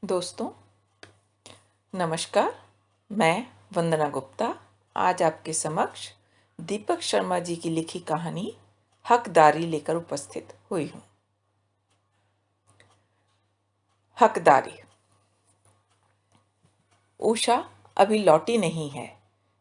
दोस्तों नमस्कार। मैं वंदना गुप्ता आज आपके समक्ष दीपक शर्मा जी की लिखी कहानी हकदारी लेकर उपस्थित हुई हूँ। हकदारी। उषा अभी लौटी नहीं है।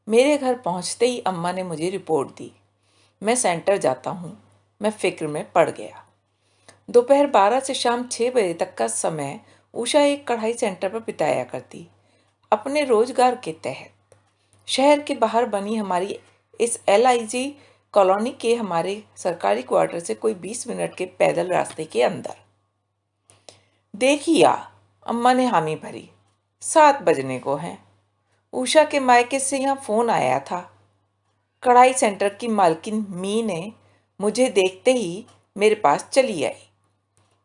मेरे घर पहुंचते ही अम्मा ने मुझे रिपोर्ट दी। मैं सेंटर जाता हूँ। मैं फिक्र में पड़ गया। दोपहर 12 से शाम 6 बजे तक का समय उषा एक कढ़ाई सेंटर पर बिताया करती, अपने रोजगार के तहत। शहर के बाहर बनी हमारी इस LIG कॉलोनी के हमारे सरकारी क्वार्टर से कोई 20 मिनट के पैदल रास्ते के अंदर। देखिया, अम्मा ने हामी भरी। 7 बजने को हैं। उषा के मायके से यहाँ फोन आया था। कढ़ाई सेंटर की मालकिन मी ने मुझे देखते ही मेरे पास चली आई।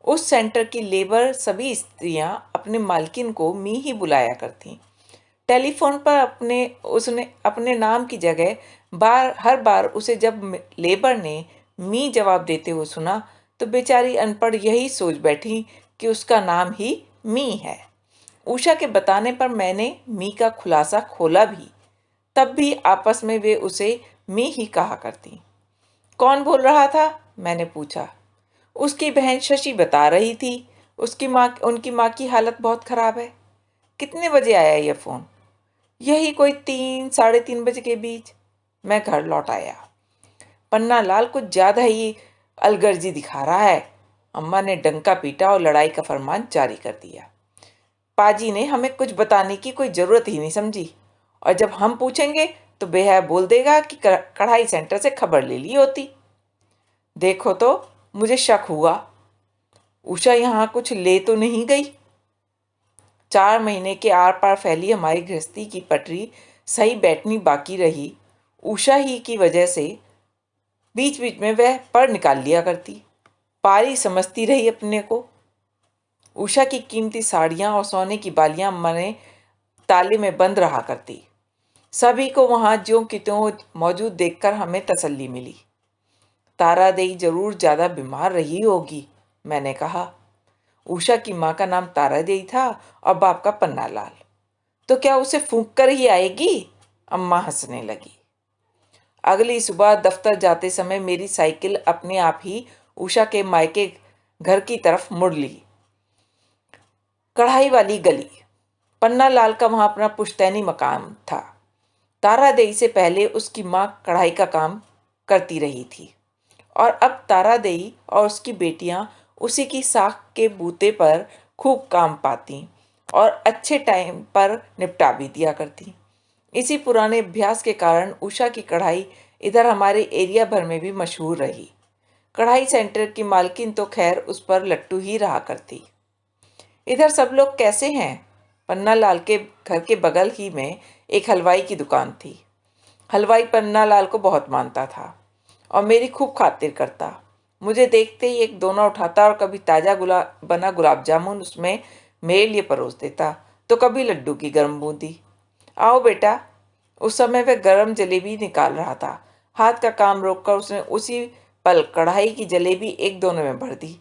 उस सेंटर की लेबर सभी स्त्रियां अपने मालकिन को मी ही बुलाया करती। टेलीफोन पर उसने अपने नाम की जगह हर बार उसे जब लेबर ने मी जवाब देते हुए सुना तो बेचारी अनपढ़ यही सोच बैठी कि उसका नाम ही मी है। उषा के बताने पर मैंने मी का खुलासा खोला भी। तब भी आपस में वे उसे मी ही कहा करती। कौन बोल रहा था? मैंने पूछा। उसकी बहन शशि बता रही थी। उनकी माँ की हालत बहुत खराब है। कितने बजे आया यह फोन? यही कोई 3-3:30 बजे के बीच। मैं घर लौट आया। पन्ना लाल कुछ ज्यादा ही अलगर्जी दिखा रहा है। अम्मा ने डंका पीटा और लड़ाई का फरमान जारी कर दिया। पाजी ने हमें कुछ बताने की कोई जरूरत ही नहीं समझी, और जब हम पूछेंगे तो बेहया बोल देगा कि कढ़ाई सेंटर से खबर ले ली होती। देखो तो, मुझे शक हुआ। उषा यहाँ कुछ ले तो नहीं गई? 4 महीने के आर पार फैली हमारी गृहस्थी की पटरी सही बैठनी बाकी रही। उषा ही की वजह से बीच बीच में वह पर निकाल लिया करती। पारी समझती रही अपने को। उषा की कीमती साड़ियां और सोने की बालियां अम्मा ने ताले में बंद रहा करती। सभी को वहां ज्यों की त्यों मौजूद देखकर हमें तसल्ली मिली। तारा देई जरूर ज्यादा बीमार रही होगी, मैंने कहा। उषा की माँ का नाम तारा देई था और बाप का पन्ना लाल। तो क्या उसे फूंक कर ही आएगी? अम्मा हंसने लगी। अगली सुबह दफ्तर जाते समय मेरी साइकिल अपने आप ही उषा के मायके घर की तरफ मुड़ ली। कढ़ाई वाली गली। पन्ना लाल का वहां अपना पुश्तैनी मकान था। तारा देई से पहले उसकी माँ कढ़ाई का काम करती रही थी, और अब तारा देई और उसकी बेटियां उसी की साख के बूते पर खूब काम पाती और अच्छे टाइम पर निपटा भी दिया करती। इसी पुराने अभ्यास के कारण उषा की कढ़ाई इधर हमारे एरिया भर में भी मशहूर रही। कढ़ाई सेंटर की मालकिन तो खैर उस पर लट्टू ही रहा करती। इधर सब लोग कैसे हैं? पन्ना लाल के घर के बगल ही में एक हलवाई की दुकान थी। हलवाई पन्ना लाल को बहुत मानता था और मेरी खूब खातिर करता। मुझे देखते ही एक दोना उठाता और कभी ताजा बना गुलाब जामुन उसमें मेरे लिए परोस देता, तो कभी लड्डू की गर्म बूंदी। आओ बेटा। उस समय वह गर्म जलेबी निकाल रहा था। हाथ का काम रोककर उसने उसी पल कढ़ाई की जलेबी एक दोनों में भर दी।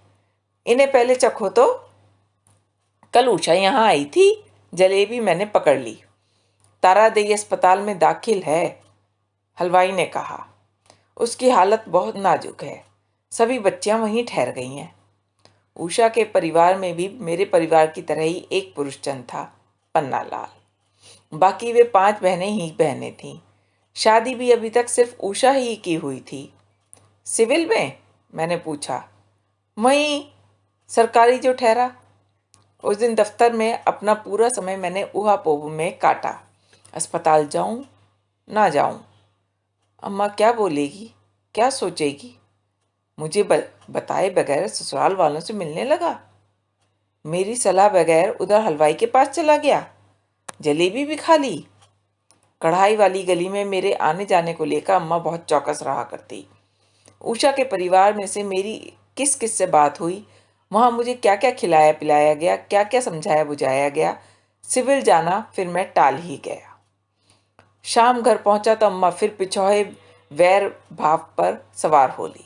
इन्हें पहले चखो तो। कल उषा यहाँ आई थी। जलेबी मैंने पकड़ ली। तारा देई अस्पताल में दाखिल है, हलवाई ने कहा। उसकी हालत बहुत नाजुक है। सभी बच्चियां वहीं ठहर गई हैं। उषा के परिवार में भी मेरे परिवार की तरह ही एक पुरुषजन था, पन्ना लाल। बाकी वे 5 बहनें थीं। शादी भी अभी तक सिर्फ उषा ही की हुई थी। सिविल में? मैंने पूछा। वहीं सरकारी जो ठहरा। उस दिन दफ्तर में अपना पूरा समय मैंने ऊहापोह में काटा। अस्पताल जाऊं ना जाऊं, अम्मा क्या बोलेगी, क्या सोचेगी? मुझे बताए बगैर ससुराल वालों से मिलने लगा। मेरी सलाह बगैर उधर हलवाई के पास चला गया। जलेबी भी खा ली। कढ़ाई वाली गली में मेरे आने जाने को लेकर अम्मा बहुत चौकस रहा करती। उषा के परिवार में से मेरी किस किस से बात हुई, वहां मुझे क्या क्या खिलाया पिलाया गया, क्या क्या समझाया बुझाया गया, सिविल जाना फिर मैं टाल ही गया। शाम घर पहुंचा तो अम्मा फिर पिछोहे वैर भाव पर सवार हो ली।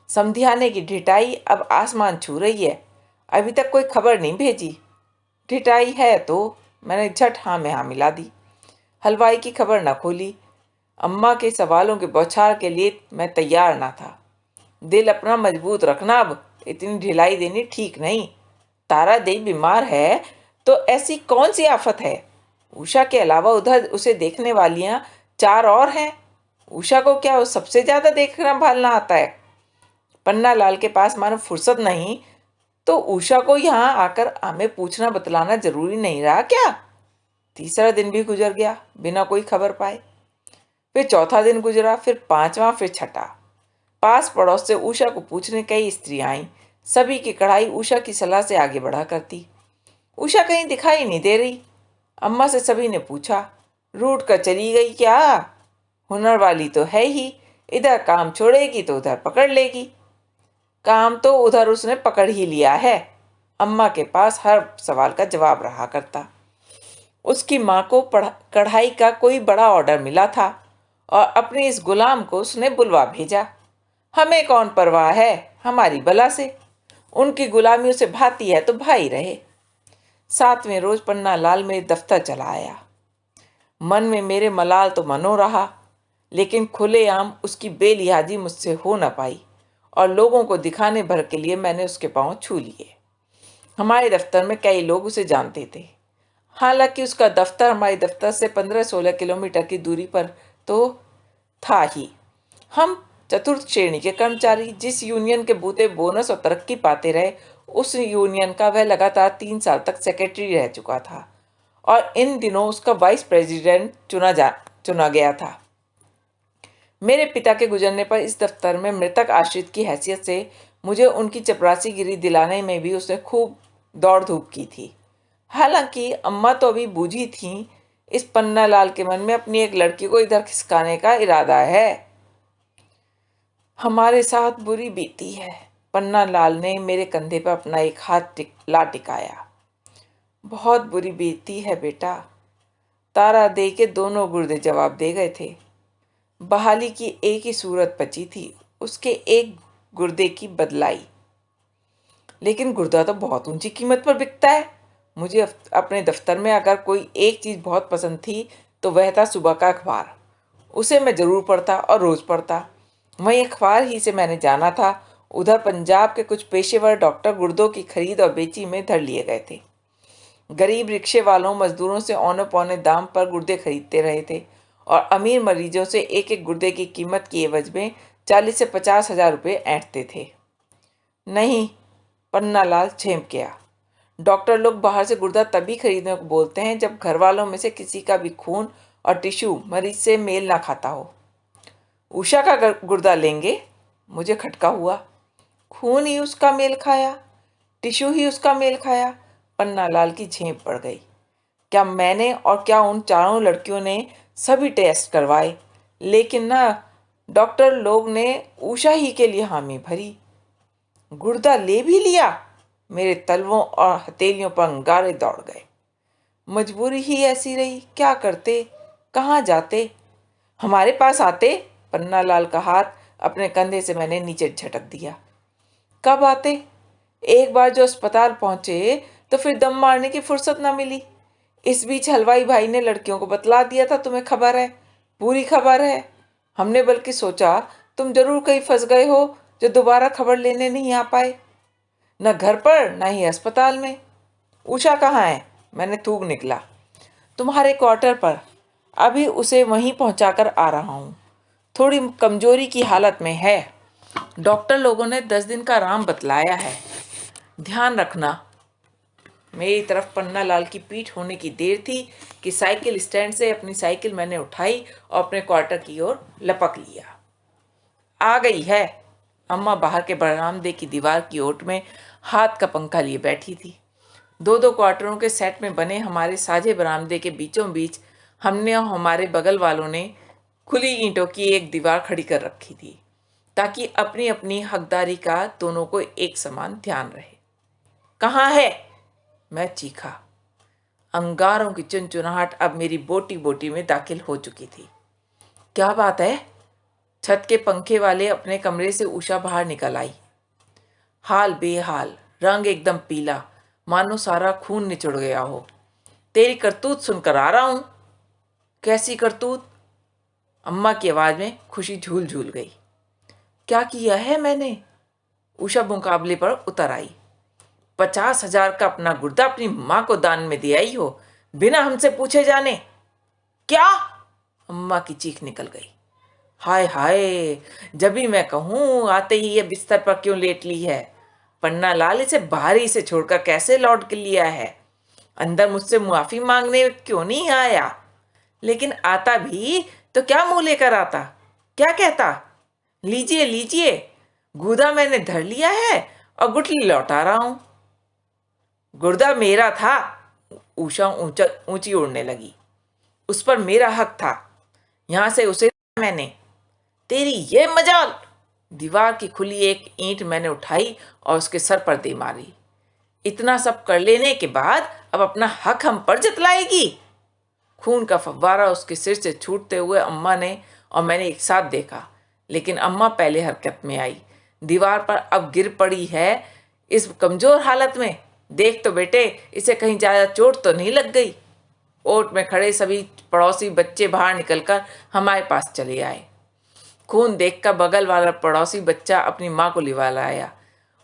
समधियाने की ढिठाई अब आसमान छू रही है। अभी तक कोई खबर नहीं भेजी। ढिठाई है तो मैंने झट हाँ में हाँ मिला दी। हलवाई की खबर न खोली। अम्मा के सवालों के बौछार के लिए मैं तैयार ना था। दिल अपना मजबूत रखना, अब इतनी ढिलाई देनी ठीक नहीं। तारा देवी बीमार है तो ऐसी कौन सी आफत है? उषा के अलावा उधर उसे देखने वालियां 4 और हैं। उषा को क्या वो सबसे ज्यादा देखना भालना आता है? पन्ना लाल के पास मानो फुर्सत नहीं तो उषा को यहाँ आकर हमें पूछना बतलाना जरूरी नहीं रहा क्या? तीसरा दिन भी गुजर गया बिना कोई खबर पाए। फिर चौथा दिन गुजरा, फिर पांचवा, फिर छठा। पास पड़ोस से उषा को पूछने कई स्त्रियां आईं। सभी की कड़ाई उषा की सलाह से आगे बढ़ा करती। उषा कहीं दिखाई नहीं दे रही। अम्मा से सभी ने पूछा, रूठ कर चली गई क्या? हुनर वाली तो है ही, इधर काम छोड़ेगी तो उधर पकड़ लेगी। काम तो उधर उसने पकड़ ही लिया है। अम्मा के पास हर सवाल का जवाब रहा करता। उसकी माँ को कढ़ाई का कोई बड़ा ऑर्डर मिला था और अपने इस गुलाम को उसने बुलवा भेजा। हमें कौन परवाह है हमारी बला से, उनकी गुलामी उसे भाती है तो भाई रहे। 7वें रोज पन्ना लाल मेरे दफ्तर चला आया। मन में मेरे मलाल तो मनो रहा, लेकिन खुलेआम उसकी बेलिहाजी मुझसे हो न पाई और लोगों को दिखाने भर के लिए मैंने उसके पांव छू लिए। हमारे दफ्तर में कई लोग उसे जानते थे। हालांकि उसका दफ्तर हमारे दफ्तर से 15-16 किलोमीटर की दूरी पर तो था ही। हम चतुर्थ श्रेणी के कर्मचारी, जिस यूनियन के बूते बोनस और तरक्की पाते रहे, उस यूनियन का वह लगातार 3 साल तक सेक्रेटरी रह चुका था और इन दिनों उसका वाइस प्रेसिडेंट चुना गया था। मेरे पिता के गुजरने पर इस दफ्तर में मृतक आश्रित की हैसियत से मुझे उनकी चपरासीगिरी दिलाने में भी उसने खूब दौड़ धूप की थी। हालांकि अम्मा तो अभी बूझी थी, इस पन्ना लाल के मन में अपनी एक लड़की को इधर खिसकाने का इरादा है। हमारे साथ बुरी बीती है। पन्ना लाल ने मेरे कंधे पर अपना एक हाथ ला टिकाया। बहुत बुरी बीती है बेटा। तारा दे के दोनों गुर्दे जवाब दे गए थे। बहाली की एक ही सूरत बची थी, उसके एक गुर्दे की बदलाई। लेकिन गुर्दा तो बहुत ऊंची कीमत पर बिकता है। मुझे अपने दफ्तर में अगर कोई एक चीज बहुत पसंद थी तो वह था सुबह का अखबार। उसे मैं जरूर पढ़ता और रोज पढ़ता। वहीं अखबार ही से मैंने जाना था उधर पंजाब के कुछ पेशेवर डॉक्टर गुर्दों की खरीद और बेची में धर लिए गए थे। गरीब रिक्शे वालों मजदूरों से औने पौने दाम पर गुर्दे खरीदते रहे थे और अमीर मरीजों से एक एक गुर्दे की कीमत की एवज में 40 से 50 हजार रुपये ऐंठते थे। नहीं, पन्ना लाल झेंप गया। डॉक्टर लोग बाहर से गुर्दा तभी खरीदने को बोलते हैं जब घर वालों में से किसी का भी खून और टिश्यू मरीज से मेल ना खाता हो। उषा का गुर्दा लेंगे? मुझे खटका हुआ। खून ही उसका मेल खाया, टिश्यू ही उसका मेल खाया। पन्ना लाल की झेंप पड़ गई। क्या मैंने और क्या उन चारों लड़कियों ने सभी टेस्ट करवाए, लेकिन ना डॉक्टर लोग ने उषा ही के लिए हामी भरी। गुर्दा ले भी लिया। मेरे तलवों और हथेलियों पर अंगारे दौड़ गए। मजबूरी ही ऐसी रही, क्या करते, कहाँ जाते? हमारे पास आते। पन्ना लाल का हाथ अपने कंधे से मैंने नीचे झटक दिया। कब आते? एक बार जो अस्पताल पहुंचे तो फिर दम मारने की फुर्सत ना मिली। इस बीच हलवाई भाई ने लड़कियों को बतला दिया था, तुम्हें खबर है, पूरी खबर है। हमने बल्कि सोचा तुम जरूर कहीं फंस गए हो जो दोबारा खबर लेने नहीं आ पाए। न घर पर न ही अस्पताल में। उषा कहाँ है? मैंने थूक निकला। तुम्हारे क्वार्टर पर। अभी उसे वहीं पहुंचाकर आ रहा हूँ। थोड़ी कमजोरी की हालत में है। डॉक्टर लोगों ने 10 दिन का आराम बतलाया है। ध्यान रखना। मेरी तरफ पन्ना लाल की पीठ होने की देर थी कि साइकिल स्टैंड से अपनी साइकिल मैंने उठाई और अपने क्वार्टर की ओर लपक लिया। आ गई है। अम्मा बाहर के बरामदे की दीवार की ओट में हाथ का पंखा लिए बैठी थी। 2-2 क्वार्टरों के सेट में बने हमारे साझे बरामदे के बीचों बीच हमने और हमारे बगल वालों ने खुली ईंटों की एक दीवार खड़ी कर रखी थी ताकि अपनी अपनी हकदारी का दोनों को एक समान ध्यान रहे। कहाँ है? मैं चीखा। अंगारों की चुनचुनाहट अब मेरी बोटी बोटी में दाखिल हो चुकी थी। क्या बात है? छत के पंखे वाले अपने कमरे से उषा बाहर निकल आई। हाल बेहाल, रंग एकदम पीला, मानो सारा खून निचुड़ गया हो। तेरी करतूत सुनकर आ रहा हूं। कैसी करतूत? अम्मा की आवाज में खुशी झूल झूल गई। क्या किया है मैंने? उषा मुकाबले पर उतर आई। 50,000 का अपना गुर्दा अपनी माँ को दान में दे आई हो, बिना हमसे पूछे जाने। क्या? अम्मा की चीख निकल गई। हाय हाय, जब भी मैं कहूं आते ही ये बिस्तर पर क्यों लेट ली है? पन्ना लाल इसे बाहरी से छोड़कर कैसे लौट के लिया है? अंदर मुझसे मुआफी मांगने क्यों नहीं आया? लेकिन आता भी तो क्या मुंह लेकर आता? क्या कहता? लीजिए लीजिए, गुदा मैंने धर लिया है और गुठली लौटा रहा हूं। गुर्दा मेरा था। उषा ऊंची उड़ने लगी। उस पर मेरा हक था। यहां से उसे मैंने। तेरी ये मजाल! दीवार की खुली एक ईंट मैंने उठाई और उसके सर पर दे मारी। इतना सब कर लेने के बाद अब अपना हक हम पर जतलाएगी? खून का फव्वारा उसके सिर से छूटते हुए अम्मा ने और मैंने एक साथ देखा, लेकिन अम्मा पहले हरकत में आई। दीवार पर अब गिर पड़ी है इस कमजोर हालत में। देख तो बेटे, इसे कहीं ज्यादा चोट तो नहीं लग गई? ओट में खड़े सभी पड़ोसी बच्चे बाहर निकलकर हमारे पास चले आए। खून देखकर बगल वाला पड़ोसी बच्चा अपनी माँ को लिवा लाया।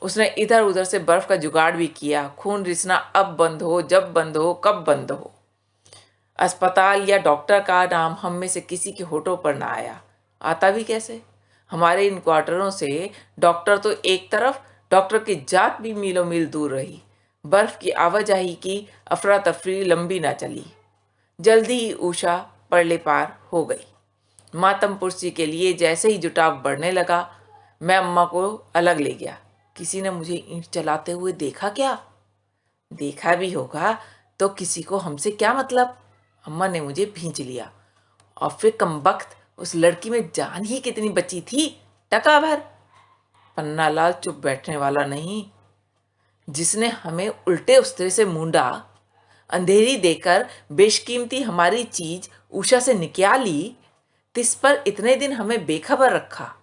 उसने इधर उधर से बर्फ का जुगाड़ भी किया। खून रिसना अब बंद हो, जब बंद हो, कब बंद हो। अस्पताल या डॉक्टर का नाम हम में से किसी के होठों पर ना आया। आता भी कैसे? हमारे इन क्वार्टरों से डॉक्टर तो एक तरफ, डॉक्टर की जात भी मीलों मील दूर रही। बर्फ की आवाजाही की अफरा तफरी लंबी ना चली। जल्दी ही उषा परले पार हो गई। मातम पुरसी के लिए जैसे ही जुटाव बढ़ने लगा, मैं अम्मा को अलग ले गया। किसी ने मुझे ईंट चलाते हुए देखा क्या? देखा भी होगा तो किसी को हमसे क्या मतलब? अम्मा ने मुझे भींच लिया। और फिर कमबख्त, उस लड़की में जान ही कितनी बची थी? टका भर। पन्नालाल चुप बैठने वाला नहीं। जिसने हमें उल्टे उस्तरे से मूंडा, अंधेरी देकर बेशकीमती हमारी चीज उषा से निकाली, तिस पर इतने दिन हमें बेखबर रखा।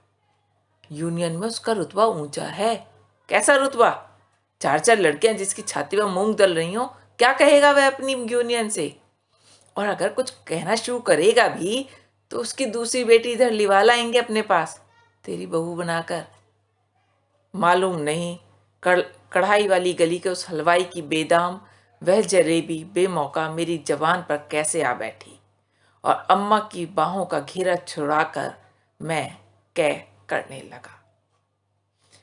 यूनियन में उसका रुतबा ऊंचा है। कैसा रुतबा? 4-4 लड़कियां जिसकी छाती पर मूंग दल रही हो, क्या कहेगा वह अपनी यूनियन से? और अगर कुछ कहना शुरू करेगा भी तो उसकी दूसरी बेटी इधर लिवा लाएंगे अपने पास, तेरी बहू बनाकर। मालूम नहीं कढ़ाई वाली गली के उस हलवाई की बेदाम वह जलेबी बेमौका मेरी जबान पर कैसे आ बैठी, और अम्मा की बाहों का घेरा छुड़ाकर मैं कह करने लगा।